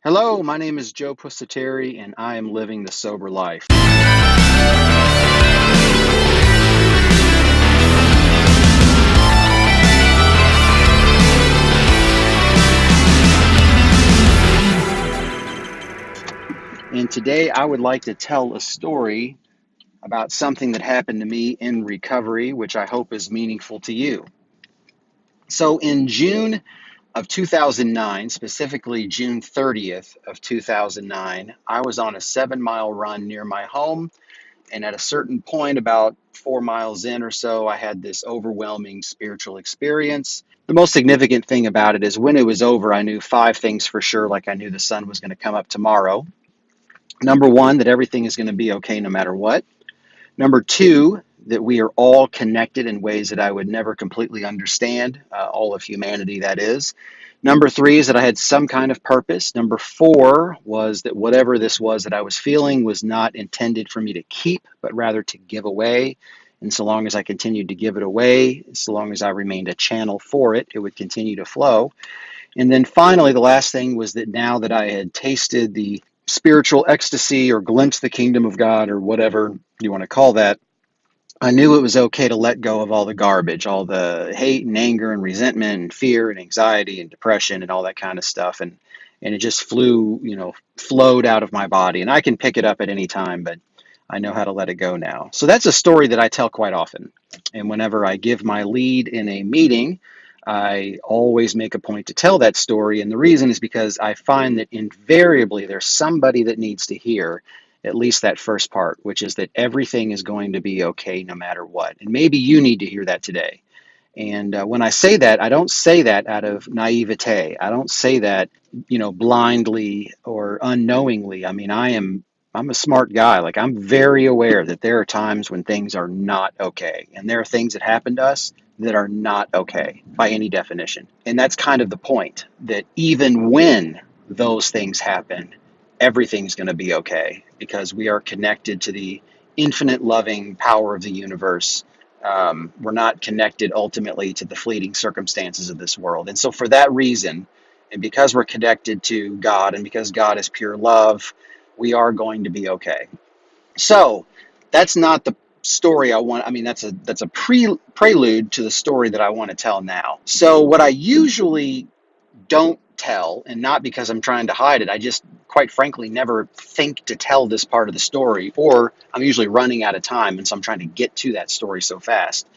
Hello, my name is Joe Pusateri, and I am living the sober life. And today I would like to tell a story about something that happened to me in recovery, which I hope is meaningful to you. So, in June of 2009, specifically June 30th of 2009, I was on a 7-mile run near my home. And at a certain point, about 4 miles in or so, I had this overwhelming spiritual experience. The most significant thing about it is when it was over, I knew 5 things for sure, like I knew the sun was going to come up tomorrow. Number one, that everything is going to be okay no matter what. Number two, that we are all connected in ways that I would never completely understand, all of humanity, that is. Number three is that I had some kind of purpose. Number four was that whatever this was that I was feeling was not intended for me to keep, but rather to give away. And so long as I continued to give it away, so long as I remained a channel for it, it would continue to flow. And then finally, the last thing was that now that I had tasted the spiritual ecstasy or glimpsed the kingdom of God or whatever you want to call that, I knew it was okay to let go of all the garbage, all the hate and anger and resentment and fear and anxiety and depression and all that kind of stuff. And it just flowed out of my body. And I can pick it up at any time, but I know how to let it go now. So that's a story that I tell quite often. And whenever I give my lead in a meeting, I always make a point to tell that story. And the reason is because I find that invariably there's somebody that needs to hear at least that first part, which is that everything is going to be okay no matter what. And maybe you need to hear that today. And when I say that, I don't say that out of naivete. I don't say that, blindly or unknowingly. I mean, I'm a smart guy. Like, I'm very aware that there are times when things are not okay. And there are things that happen to us that are not okay by any definition. And that's kind of the point, that even when those things happen, everything's going to be okay because we are connected to the infinite loving power of the universe. We're not connected ultimately to the fleeting circumstances of this world. And so for that reason, and because we're connected to God and because God is pure love, we are going to be okay. So that's not the story I want. I mean, that's a prelude to the story that I want to tell now. So what I usually don't tell, and not because I'm trying to hide it, I just quite frankly never think to tell this part of the story, or I'm usually running out of time, and so I'm trying to get to that story so fast,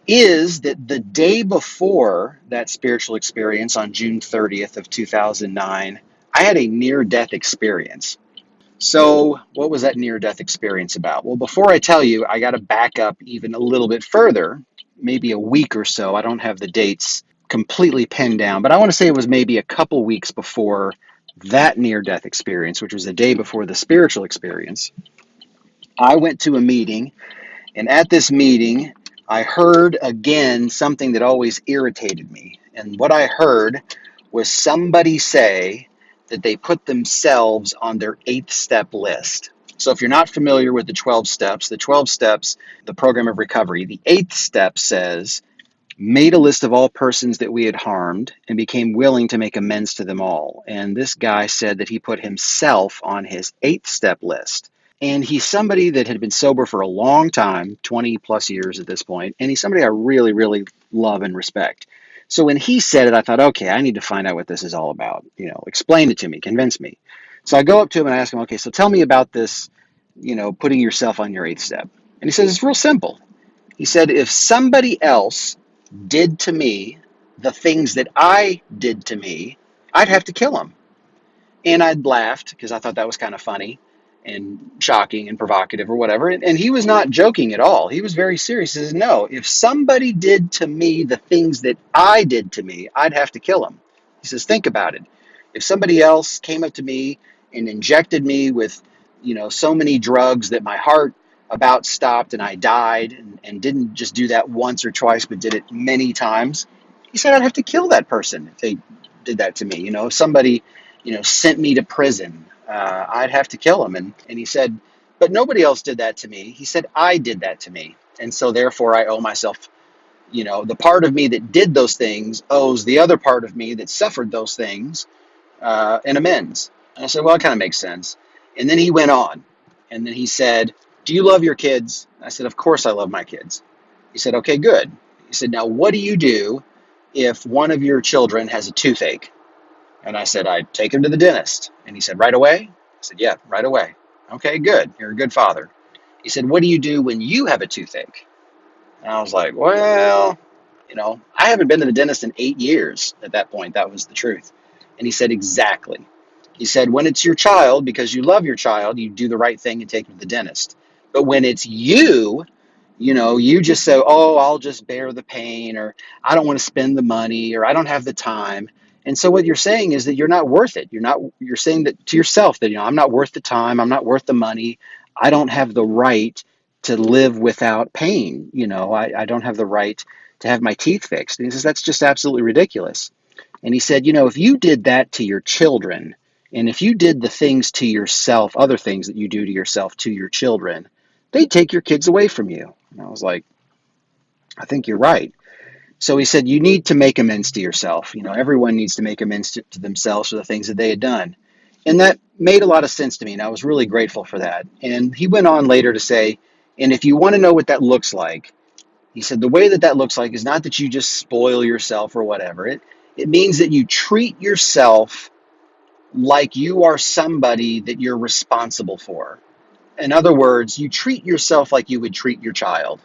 is that the day before that spiritual experience on June 30th of 2009, I had a near-death experience. So what was that near-death experience about? Well, before I tell you, I got to back up even a little bit further, maybe a week or so. I don't have the dates completely pinned down, but I want to say it was maybe a couple weeks before that near-death experience, which was the day before the spiritual experience. I went to a meeting, and at this meeting, I heard again something that always irritated me. And what I heard was somebody say that they put themselves on their 8th-step list. So if you're not familiar with the 12 steps, the program of recovery, the 8th step says, made a list of all persons that we had harmed and became willing to make amends to them all. And this guy said that he put himself on his 8th step list. And he's somebody that had been sober for a long time, 20 plus years at this point, and he's somebody I really, really love and respect. So when he said it, I thought, okay, I need to find out what this is all about. Explain it to me, convince me. So I go up to him and I ask him, okay, so tell me about this, putting yourself on your 8th step. And he says, it's real simple. He said, if somebody else did to me the things that I did to me, I'd have to kill him. And I'd laughed because I thought that was kind of funny and shocking and provocative or whatever. And he was not joking at all. He was very serious. He says, no, if somebody did to me the things that I did to me, I'd have to kill him. He says, think about it. If somebody else came up to me and injected me with, so many drugs that my heart about stopped and I died and didn't just do that once or twice, but did it many times, he said, I'd have to kill that person if they did that to me. If somebody sent me to prison, I'd have to kill him. And he said, but nobody else did that to me. He said, I did that to me. And so therefore I owe myself, the part of me that did those things owes the other part of me that suffered those things an amends. And I said, well, it kind of makes sense. And then he went on. And then he said, do you love your kids? I said, of course I love my kids. He said, okay, good. He said, now what do you do if one of your children has a toothache? And I said, I take him to the dentist. And he said, right away? I said, yeah, right away. Okay, good. You're a good father. He said, what do you do when you have a toothache? And I was like, well, I haven't been to the dentist in 8 years at that point. That was the truth. And he said, exactly. He said, when it's your child, because you love your child, you do the right thing and take them to the dentist. But when it's you, you just say, oh, I'll just bear the pain, or I don't want to spend the money, or I don't have the time. And so what you're saying is that you're not worth it. You're saying that to yourself that, I'm not worth the time. I'm not worth the money. I don't have the right to live without pain. I don't have the right to have my teeth fixed. And he says, that's just absolutely ridiculous. And he said, if you did that to your children, and if you did the things to yourself, other things that you do to yourself to your children, they'd take your kids away from you. And I was like, I think you're right. So he said, you need to make amends to yourself. Everyone needs to make amends to themselves for the things that they had done. And that made a lot of sense to me. And I was really grateful for that. And he went on later to say, and if you want to know what that looks like, he said, the way that that looks like is not that you just spoil yourself or whatever. It means that you treat yourself like you are somebody that you're responsible for. In other words, you treat yourself like you would treat your child,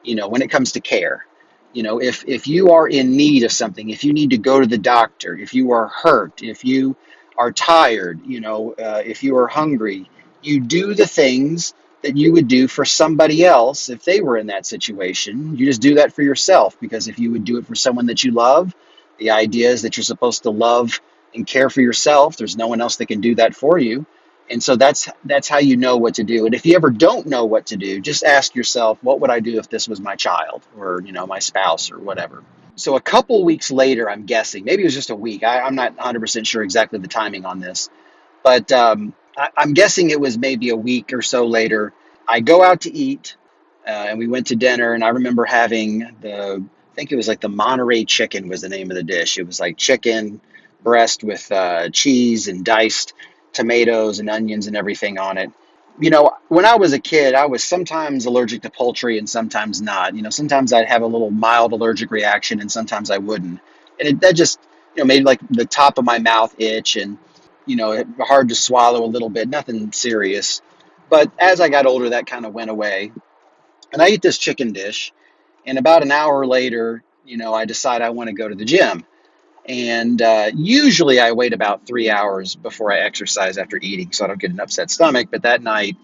when it comes to care. If you are in need of something, if you need to go to the doctor, if you are hurt, if you are tired, if you are hungry, you do the things that you would do for somebody else if they were in that situation. You just do that for yourself, because if you would do it for someone that you love, the idea is that you're supposed to love and care for yourself. There's no one else that can do that for you. And so that's how you know what to do. And if you ever don't know what to do, just ask yourself, what would I do if this was my child, or my spouse, or whatever. So a couple weeks later, I'm guessing, maybe it was just a week. I'm not 100% sure exactly the timing on this, but I'm guessing it was maybe a week or so later. I go out to eat, and we went to dinner, and I remember having I think it was like the Monterey chicken was the name of the dish. It was like chicken breast with cheese and diced tomatoes and onions and everything on it. When I was a kid, I was sometimes allergic to poultry and sometimes not. Sometimes I'd have a little mild allergic reaction and sometimes I wouldn't. And that just, made like the top of my mouth itch, and, hard to swallow a little bit, nothing serious. But as I got older, that kind of went away. And I eat this chicken dish, and about an hour later, I decide I want to go to the gym. And usually I wait about 3 hours before I exercise after eating so I don't get an upset stomach. But that night,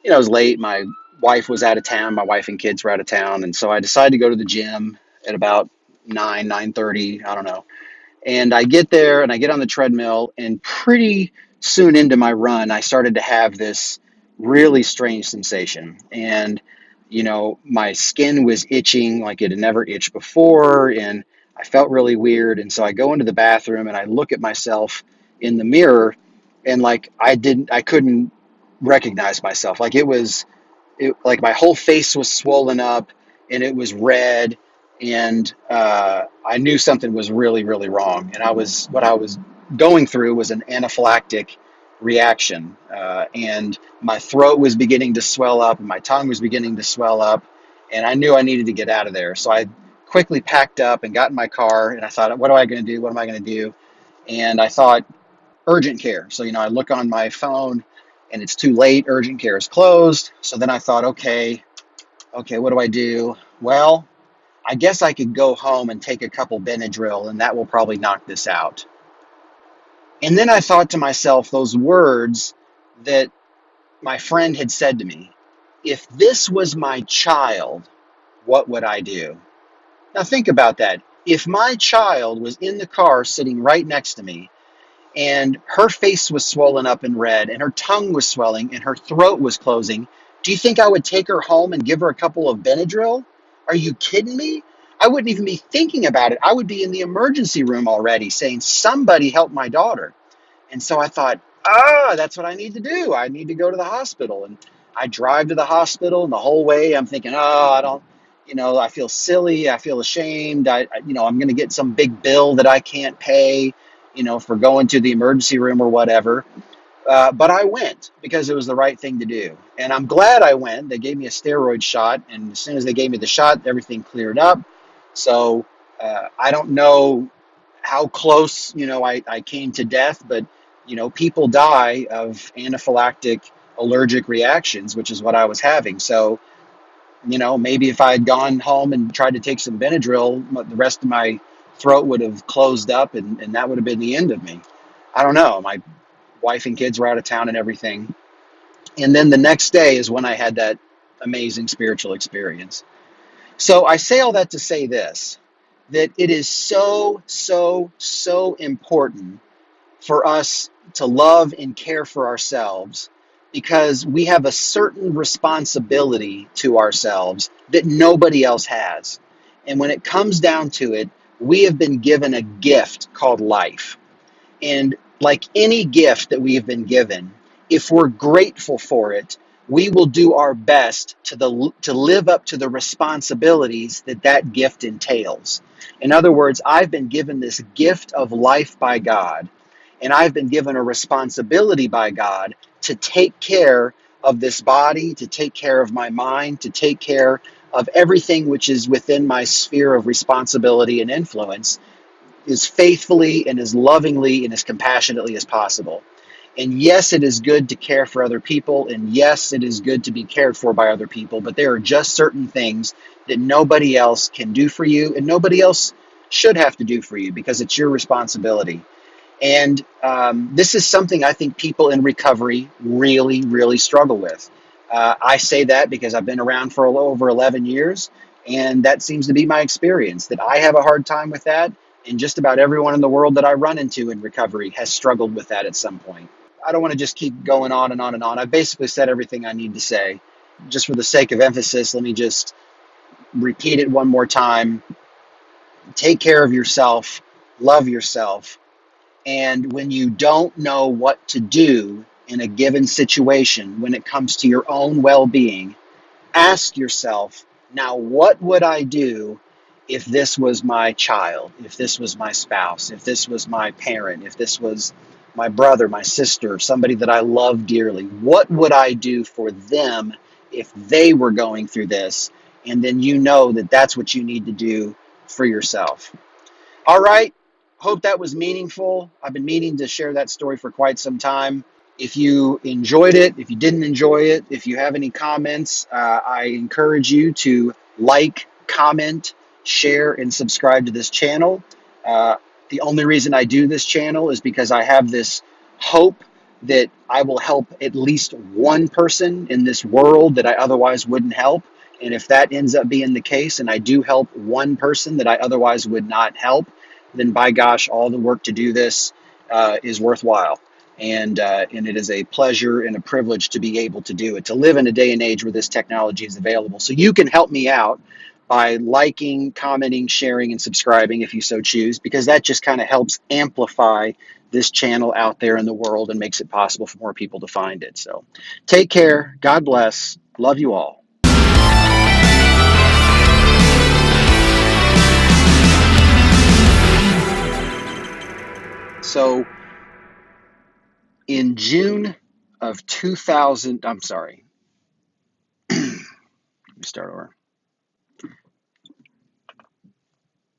it was late. My wife was out of town. My wife and kids were out of town. And so I decided to go to the gym at about 9:30. I don't know. And I get there and I get on the treadmill, and pretty soon into my run, I started to have this really strange sensation. And, my skin was itching like it had never itched before. And I felt really weird. And so I go into the bathroom and I look at myself in the mirror, and like I couldn't recognize myself. Like my whole face was swollen up and it was red, and I knew something was really, really wrong. And what I was going through was an anaphylactic reaction, and my throat was beginning to swell up and my tongue was beginning to swell up, and I knew I needed to get out of there. So I quickly packed up and got in my car, and I thought, what am I going to do? What am I going to do? And I thought, urgent care. So, I look on my phone and it's too late. Urgent care is closed. So then I thought, okay, what do I do? Well, I guess I could go home and take a couple Benadryl, and that will probably knock this out. And then I thought to myself those words that my friend had said to me: if this was my child, what would I do? Now think about that. If my child was in the car sitting right next to me, and her face was swollen up and red, and her tongue was swelling, and her throat was closing, do you think I would take her home and give her a couple of Benadryl? Are you kidding me? I wouldn't even be thinking about it. I would be in the emergency room already saying, somebody help my daughter. And so I thought, that's what I need to do. I need to go to the hospital. And I drive to the hospital, and the whole way I'm thinking, I don't, I feel silly. I feel ashamed. I'm going to get some big bill that I can't pay. for going to the emergency room or whatever. But I went because it was the right thing to do. And I'm glad I went. They gave me a steroid shot. And as soon as they gave me the shot, everything cleared up. So I don't know how close, I came to death, but, people die of anaphylactic allergic reactions, which is what I was having. So, maybe if I had gone home and tried to take some Benadryl, the rest of my throat would have closed up and that would have been the end of me. I don't know. My wife and kids were out of town and everything. And then the next day is when I had that amazing spiritual experience. So I say all that to say this, that it is so, so, so important for us to love and care for ourselves because we have a certain responsibility to ourselves that nobody else has. And when it comes down to it, we have been given a gift called life. And like any gift that we have been given, if we're grateful for it, we will do our best to live up to the responsibilities that that gift entails. In other words, I've been given this gift of life by God, and I've been given a responsibility by God to take care of this body, to take care of my mind, to take care of everything which is within my sphere of responsibility and influence as faithfully and as lovingly and as compassionately as possible. And yes, it is good to care for other people. And yes, it is good to be cared for by other people. But there are just certain things that nobody else can do for you and nobody else should have to do for you because it's your responsibility. And this is something I think people in recovery really, really struggle with. I say that because I've been around for a little over 11 years, and that seems to be my experience, that I have a hard time with that, and just about everyone in the world that I run into in recovery has struggled with that at some point. I don't want to just keep going on and on and on. I've basically said everything I need to say. Just for the sake of emphasis, let me just repeat it one more time. Take care of yourself, love yourself, and when you don't know what to do in a given situation, when it comes to your own well being, ask yourself, now, what would I do if this was my child, if this was my spouse, if this was my parent, if this was my brother, my sister, somebody that I love dearly? What would I do for them if they were going through this? And then you know that that's what you need to do for yourself. All right. Hope that was meaningful. I've been meaning to share that story for quite some time. If you enjoyed it, if you didn't enjoy it, if you have any comments, I encourage you to like, comment, share, and subscribe to this channel. Uh, the only reason I do this channel is because I have this hope that I will help at least one person in this world that I otherwise wouldn't help. And if that ends up being the case, and I do help one person that I otherwise would not help, then by gosh, all the work to do this is worthwhile. And it is a pleasure and a privilege to be able to do it, to live in a day and age where this technology is available. So you can help me out by liking, commenting, sharing, and subscribing if you so choose, because that just kind of helps amplify this channel out there in the world and makes it possible for more people to find it. So take care. God bless. Love you all. So in June of 2000, I'm sorry, let me start over.